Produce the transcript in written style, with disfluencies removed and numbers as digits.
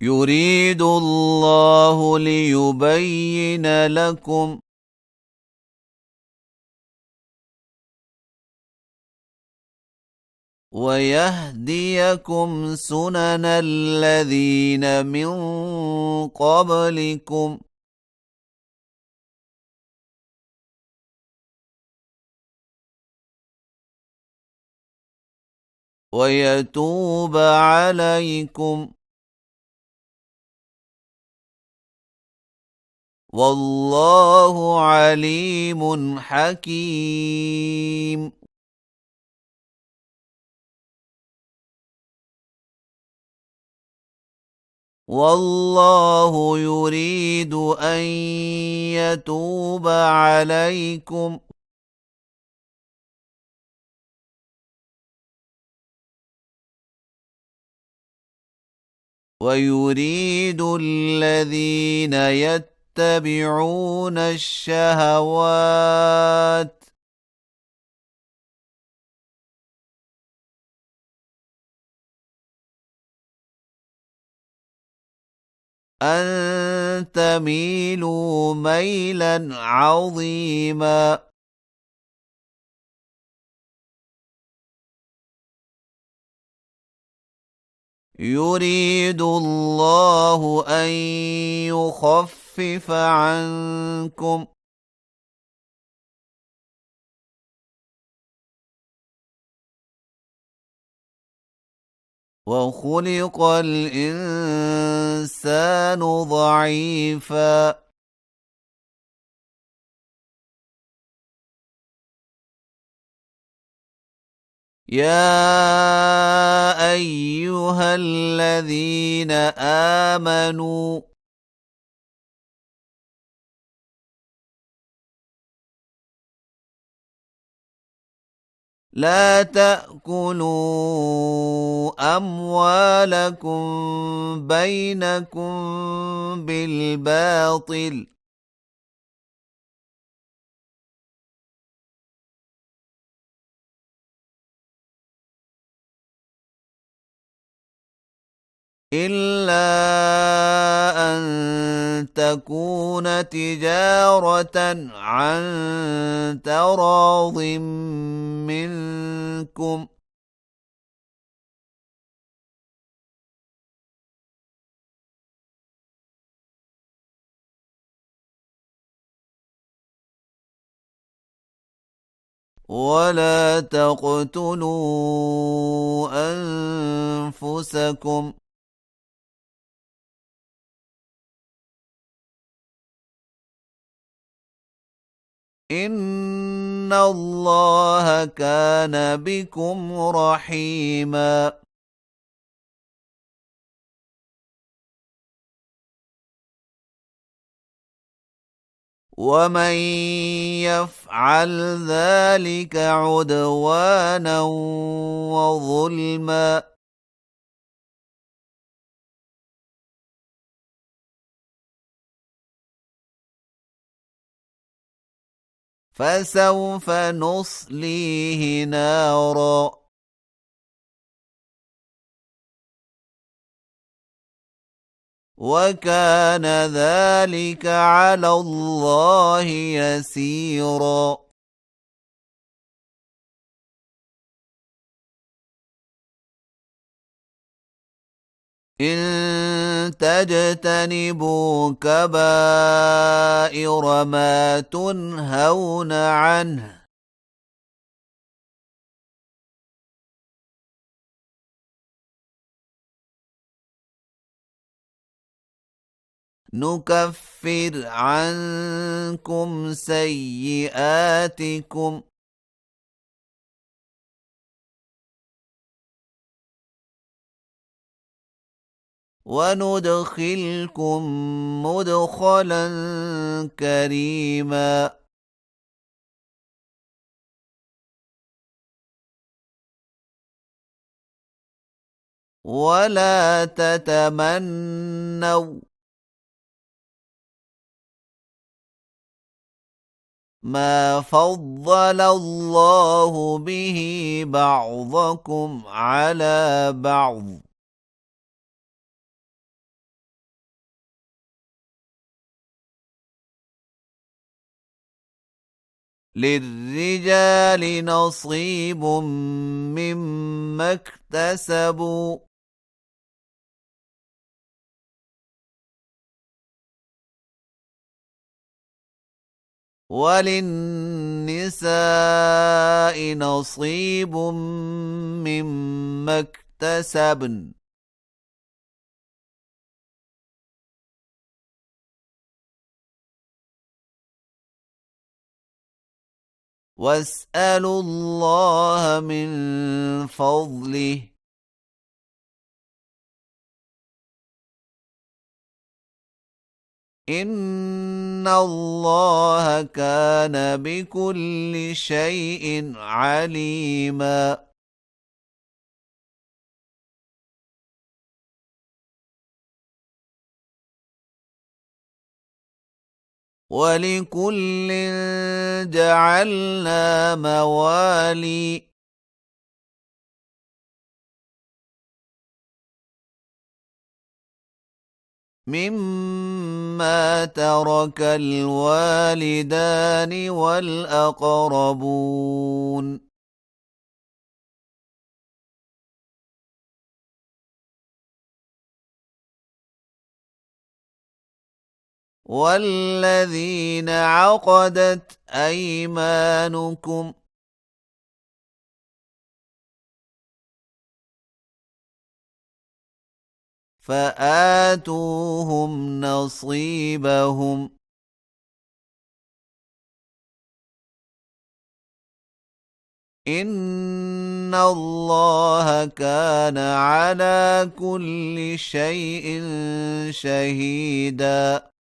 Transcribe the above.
يريد الله ليبين لكم ويهديكم سنن الذين من قبلكم ويتوب عليكم والله عليم حكيم. والله يريد أن يتوب عليكم ويريد الذين يتبعون الشهوات أن تميلوا ميلا عظيما. يريد الله أن يخفف عنكم وخلق الإنسان ضعيفا. يا أيها الذين آمنوا لا تأكلوا أموالكم بينكم بالباطل إلا أن تكون تجارة عن تراض منكم ولا تقتلوا أنفسكم إن الله كان بكم رحيما. ومن يفعل ذلك عدوانا وظلما فسوف نصليه نارا وكان ذلك على الله يسيرا. إن تجتنبوا كبائر ما تنهون عنه نكفر عنكم سيئاتكم وندخلكم مدخلا كريما. ولا تتمنوا ما فضل الله به بعضكم على بعض للرجال نصيب مما اكتسبوا وللنساء نصيب مما اكتسبن واسألوا الله من فضله إن الله كان بكل شيء عليما ولكل جعلنا موالي مما ترك الوالدان والأقربون والذين عقدت أيمانكم فآتوهم نصيبهم إن الله كان على كل شيء شهيدا